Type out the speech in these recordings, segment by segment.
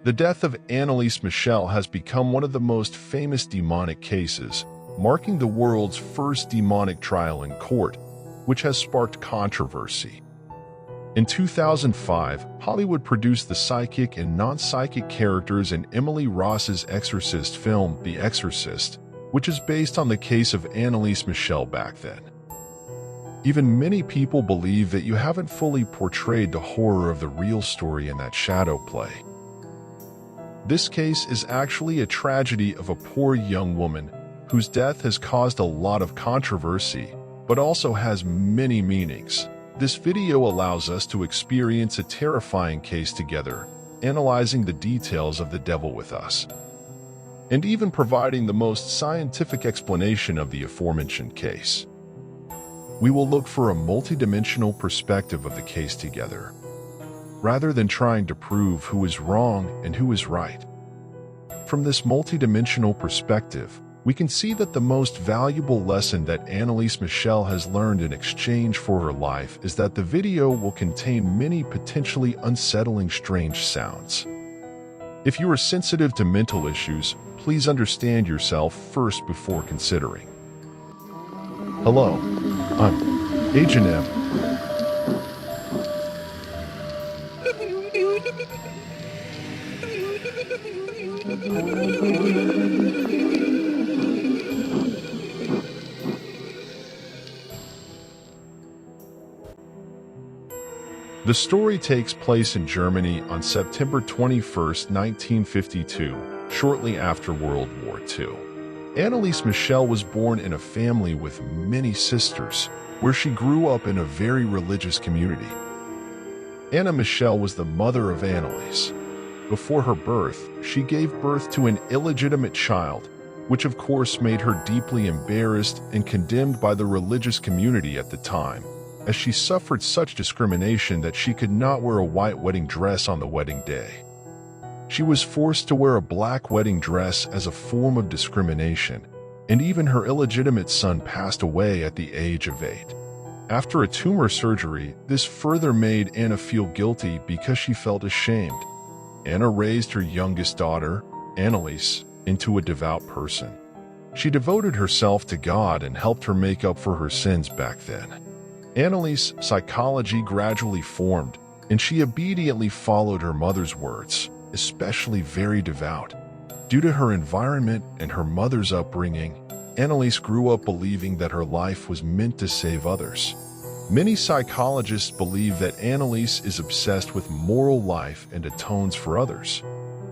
The death of Anneliese Michel has become one of the most famous demonic cases, marking the world's first demonic trial in court, which has sparked controversy. In 2005, Hollywood produced the psychic and non-psychic characters in Emily Ross's Exorcist film, The Exorcist, which is based on the case of Anneliese Michel back then. Even many people believe that you haven't fully portrayed the horror of the real story in that shadow play. This case is actually a tragedy of a poor young woman whose death has caused a lot of controversy, but also has many meanings. This video allows us to experience a terrifying case together, analyzing the details of the devil with us, and even providing the most scientific explanation of the aforementioned case. We will look for a multidimensional perspective of the case together, rather than trying to prove who is wrong and who is right. From this multidimensional perspective, we can see that the most valuable lesson that Anneliese Michel has learned in exchange for her life is that the video will contain many potentially unsettling strange sounds. If you are sensitive to mental issues, please understand yourself first before considering. Hello, I'm Agent M. The story takes place in Germany on September 21, 1952, shortly after World War II. Anneliese Michel was born in a family with many sisters, where she grew up in a very religious community. Anna Michel was the mother of Anneliese. Before her birth, she gave birth to an illegitimate child, which of course made her deeply embarrassed and condemned by the religious community at the time, as she suffered such discrimination that she could not wear a white wedding dress on the wedding day. She was forced to wear a black wedding dress as a form of discrimination, and even her illegitimate son passed away at the age of 8. After a tumor surgery, this further made Anna feel guilty because she felt ashamed. Anna raised her youngest daughter, Anneliese, into a devout person. She devoted herself to God and helped her make up for her sins back then. Anneliese's psychology gradually formed, and she obediently followed her mother's words, especially very devout. Due to her environment and her mother's upbringing, Anneliese grew up believing that her life was meant to save others. Many psychologists believe that Anneliese is obsessed with moral life and atones for others.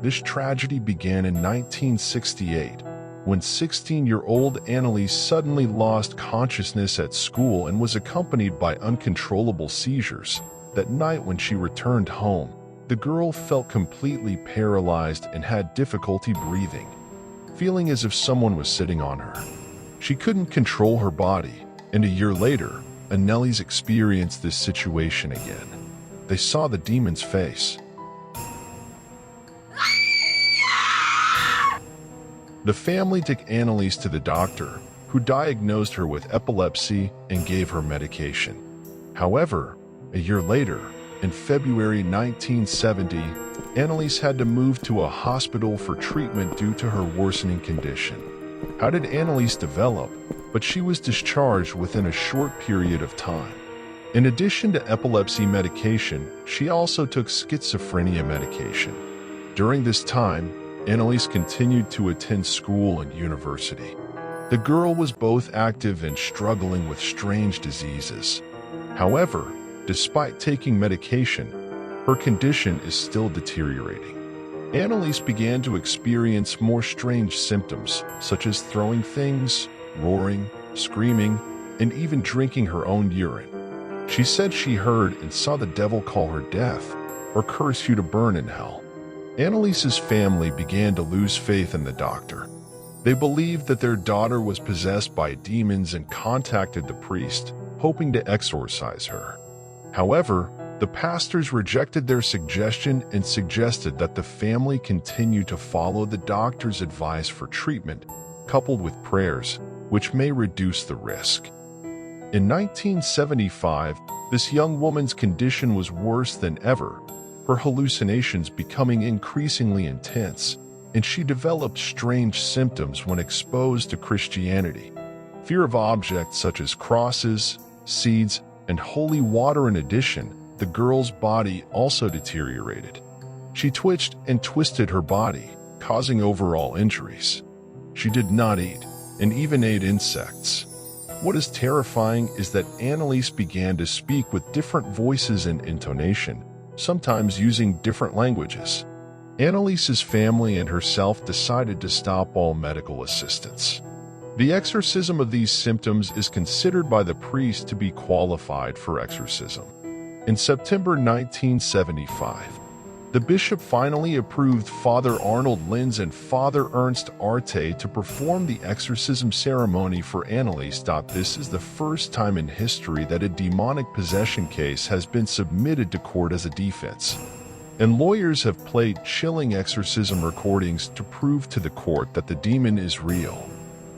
This tragedy began in 1968, when 16-year-old Anneliese suddenly lost consciousness at school and was accompanied by uncontrollable seizures. That night when she returned home, the girl felt completely paralyzed and had difficulty breathing, feeling as if someone was sitting on her. She couldn't control her body, and a year later, Anneliese experienced this situation again. They saw the demon's face. The family took Anneliese to the doctor, who diagnosed her with epilepsy and gave her medication. However, a year later, in February 1970, Anneliese had to move to a hospital for treatment due to her worsening condition. How did Anneliese develop? But she was discharged within a short period of time. In addition to epilepsy medication, she also took schizophrenia medication. During this time, Anneliese continued to attend school and university. The girl was both active and struggling with strange diseases. However, despite taking medication, her condition is still deteriorating. Anneliese began to experience more strange symptoms, such as throwing things, roaring, screaming, and even drinking her own urine. She said she heard and saw the devil call her death or curse you to burn in hell. Anneliese's family began to lose faith in the doctor. They believed that their daughter was possessed by demons and contacted the priest, hoping to exorcise her. However, the pastors rejected their suggestion and suggested that the family continue to follow the doctor's advice for treatment, coupled with prayers, which may reduce the risk. In 1975, this young woman's condition was worse than ever, her hallucinations becoming increasingly intense, and she developed strange symptoms when exposed to Christianity. Fear of objects such as crosses, seeds, and holy water. In addition, the girl's body also deteriorated. She twitched and twisted her body, causing overall injuries. She did not eat, and even ate insects. What is terrifying is that Anneliese began to speak with different voices and intonation, sometimes using different languages. Anneliese's family and herself decided to stop all medical assistance. The exorcism of these symptoms is considered by the priest to be qualified for exorcism. In September 1975, the bishop finally approved Father Arnold Renz and Father Ernst to perform the exorcism ceremony for Anneliese. This is the first time in history that a demonic possession case has been submitted to court as a defense. And lawyers have played chilling exorcism recordings to prove to the court that the demon is real.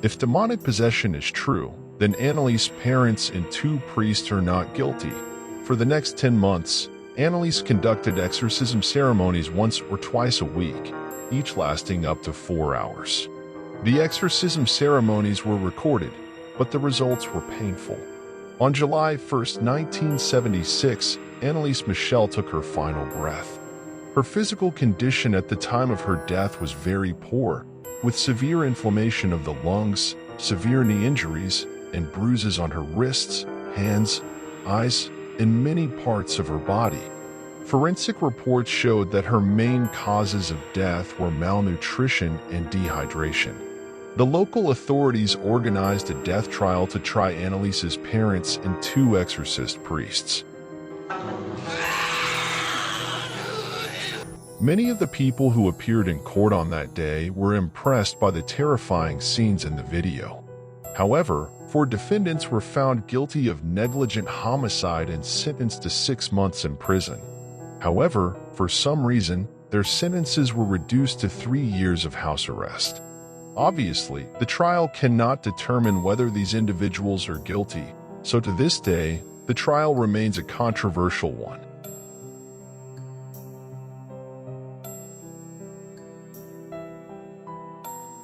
If demonic possession is true, then Anneliese's parents and 2 priests are not guilty. For the next 10 months, Anneliese conducted exorcism ceremonies once or twice a week, each lasting up to 4 hours. The exorcism ceremonies were recorded, but the results were painful. On July 1, 1976, Anneliese Michel took her final breath. Her physical condition at the time of her death was very poor, with severe inflammation of the lungs, severe knee injuries, and bruises on her wrists, hands, eyes, and many parts of her body. Forensic reports showed that her main causes of death were malnutrition and dehydration. The local authorities organized a death trial to try Anneliese's parents and 2 exorcist priests. Many of the people who appeared in court on that day were impressed by the terrifying scenes in the video. However, 4 defendants were found guilty of negligent homicide and sentenced to 6 months in prison. However, for some reason, their sentences were reduced to 3 years of house arrest. Obviously, the trial cannot determine whether these individuals are guilty, so to this day, the trial remains a controversial one.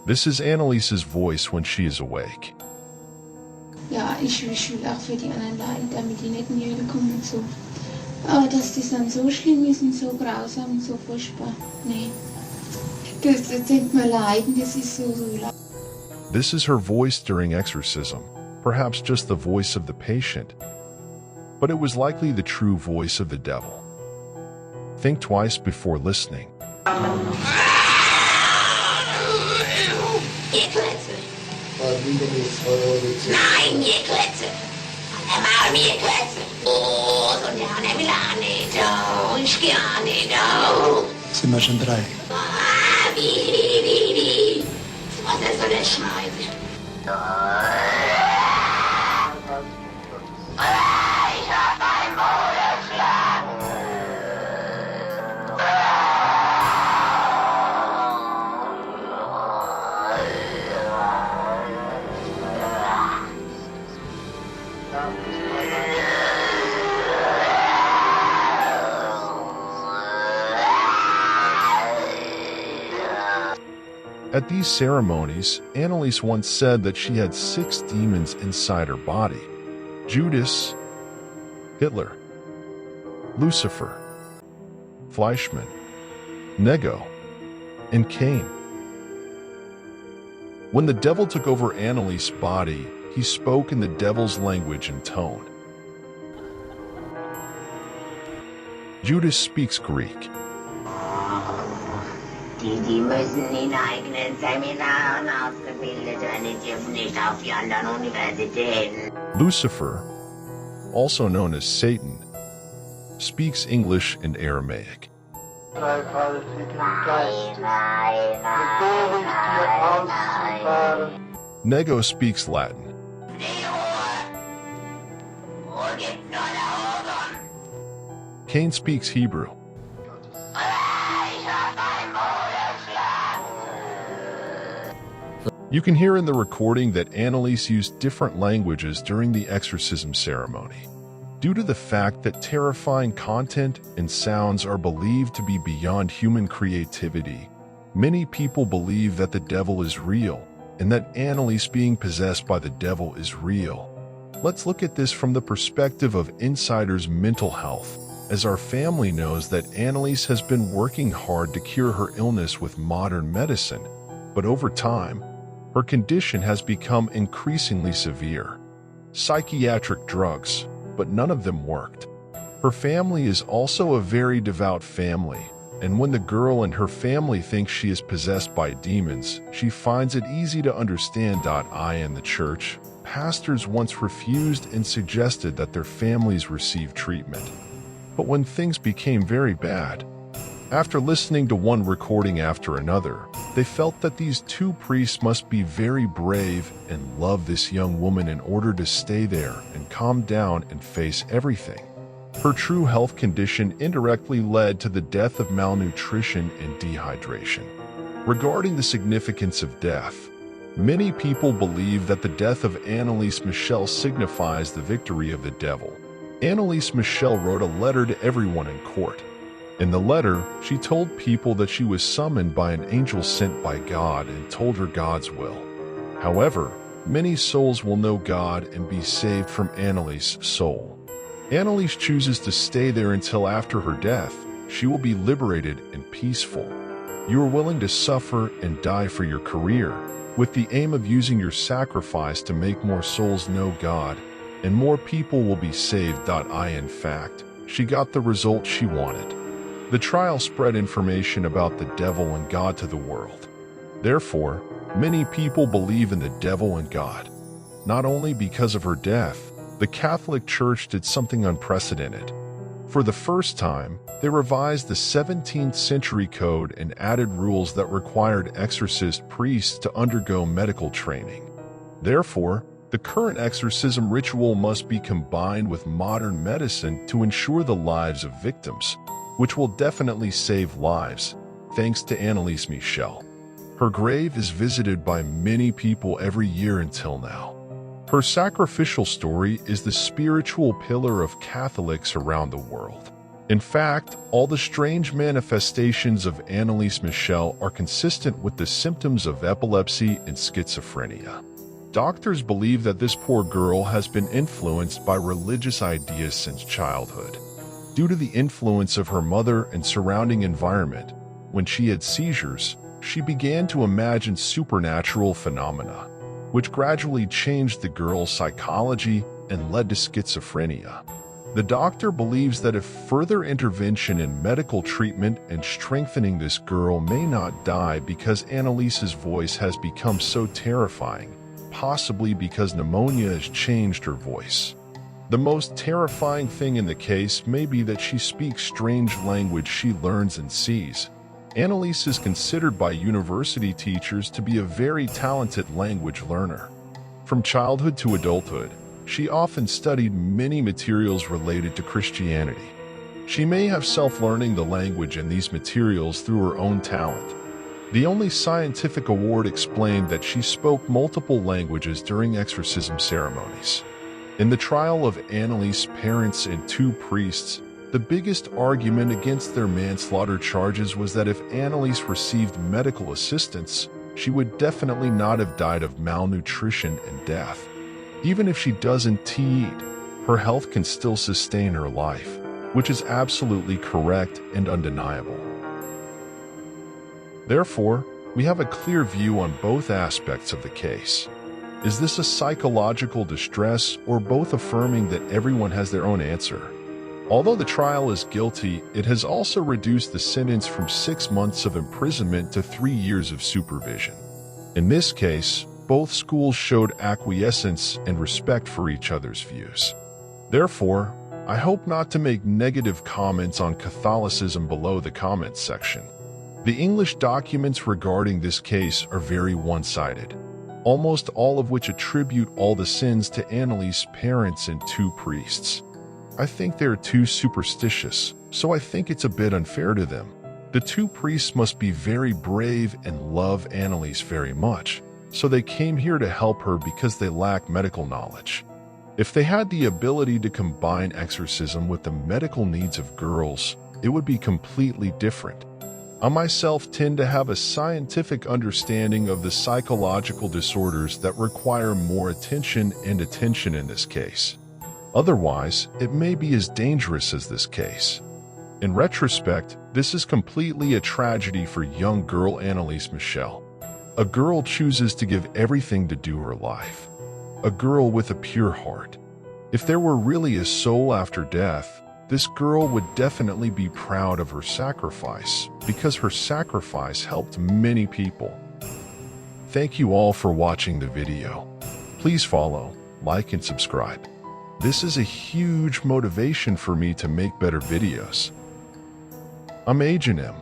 This is Anneliese's voice when she is awake. Ja, ich will auch für die anderen Leute, damit die nicht in die Hölle kommen und so. Aber dass das dann so schlimm ist und so grausam und so furchtbar, nee. Das denkt man leiden, das ist so leid. This is her voice during exorcism, perhaps just the voice of the patient, but it was likely the true voice of the devil. Think twice before listening. Klötze. Nein, ihr Klötze. Er war mir Klötze. Oh, so der will auch nicht. Oh, ich geh auch nicht. Oh. Sind wir schon 3? Wie. Was ist so der Scheiße? Ich hab mein Maul erschlagen. At these ceremonies, Anneliese once said that she had 6 demons inside her body: Judas, Hitler, Lucifer, Fleischmann, Nego, and Cain. When the devil took over Anneliese's body, he spoke in the devil's language and tone. Judas speaks Greek. Die müssen in eigenen Seminaren ausgebildet werden, die dürfen nicht auf die anderen Universitäten. Lucifer, also known as Satan, speaks English and Aramaic. Nego speaks Latin. Cain speaks Hebrew. You can hear in the recording that Anneliese used different languages during the exorcism ceremony. Due to the fact that terrifying content and sounds are believed to be beyond human creativity, many people believe that the devil is real and that Anneliese being possessed by the devil is real. Let's look at this from the perspective of insiders' mental health, as our family knows that Anneliese has been working hard to cure her illness with modern medicine, but over time, her condition has become increasingly severe. Psychiatric drugs, but none of them worked. Her family is also a very devout family, and when the girl and her family think she is possessed by demons, she finds it easy to understand. In the church, pastors once refused and suggested that their families receive treatment. But when things became very bad, after listening to one recording after another, they felt that these two priests must be very brave and love this young woman in order to stay there and calm down and face everything. Her true health condition indirectly led to the death of malnutrition and dehydration. Regarding the significance of death, many people believe that the death of Anneliese Michel signifies the victory of the devil. Anneliese Michel wrote a letter to everyone in court. In the letter, she told people that she was summoned by an angel sent by God and told her God's will. However, many souls will know God and be saved from Anneliese's soul. Anneliese chooses to stay there until after her death. She will be liberated and peaceful. You are willing to suffer and die for your career, with the aim of using your sacrifice to make more souls know God, and more people will be saved. In fact, she got the result she wanted. The trial spread information about the devil and God to the world. Therefore, many people believe in the devil and God. Not only because of her death, the Catholic Church did something unprecedented. For the first time, they revised the 17th century code and added rules that required exorcist priests to undergo medical training. Therefore, the current exorcism ritual must be combined with modern medicine to ensure the lives of victims, which will definitely save lives, thanks to Anneliese Michel. Her grave is visited by many people every year until now. Her sacrificial story is the spiritual pillar of Catholics around the world. In fact, all the strange manifestations of Anneliese Michel are consistent with the symptoms of epilepsy and schizophrenia. Doctors believe that this poor girl has been influenced by religious ideas since childhood. Due to the influence of her mother and surrounding environment, when she had seizures, she began to imagine supernatural phenomena, which gradually changed the girl's psychology and led to schizophrenia. The doctor believes that if further intervention in medical treatment and strengthening this girl may not die because Anneliese's voice has become so terrifying, possibly because pneumonia has changed her voice. The most terrifying thing in the case may be that she speaks strange language she learns and sees. Anneliese is considered by university teachers to be a very talented language learner. From childhood to adulthood, she often studied many materials related to Christianity. She may have self-learning the language and these materials through her own talent. The only scientific award explained that she spoke multiple languages during exorcism ceremonies. In the trial of Anneliese's parents and two priests, the biggest argument against their manslaughter charges was that if Anneliese received medical assistance, she would definitely not have died of malnutrition and death. Even if she doesn't eat, her health can still sustain her life, which is absolutely correct and undeniable. Therefore, we have a clear view on both aspects of the case. Is this a psychological distress or both, affirming that everyone has their own answer? Although the trial is guilty, it has also reduced the sentence from 6 months of imprisonment to 3 years of supervision. In this case, both schools showed acquiescence and respect for each other's views. Therefore, I hope not to make negative comments on Catholicism below the comments section. The English documents regarding this case are very one-sided, almost all of which attribute all the sins to Anneliese's parents and two priests. I think they are too superstitious, so I think it's a bit unfair to them. The two priests must be very brave and love Anneliese very much, so they came here to help her because they lack medical knowledge. If they had the ability to combine exorcism with the medical needs of girls, it would be completely different. I myself tend to have a scientific understanding of the psychological disorders that require more attention and attention in this case. Otherwise, it may be as dangerous as this case. In retrospect, this is completely a tragedy for young girl Anneliese Michel. A girl chooses to give everything to do her life. A girl with a pure heart. If there were really a soul after death, this girl would definitely be proud of her sacrifice, because her sacrifice helped many people. Thank you all for watching the video. Please follow, like, and subscribe. This is a huge motivation for me to make better videos. I'm Agent M.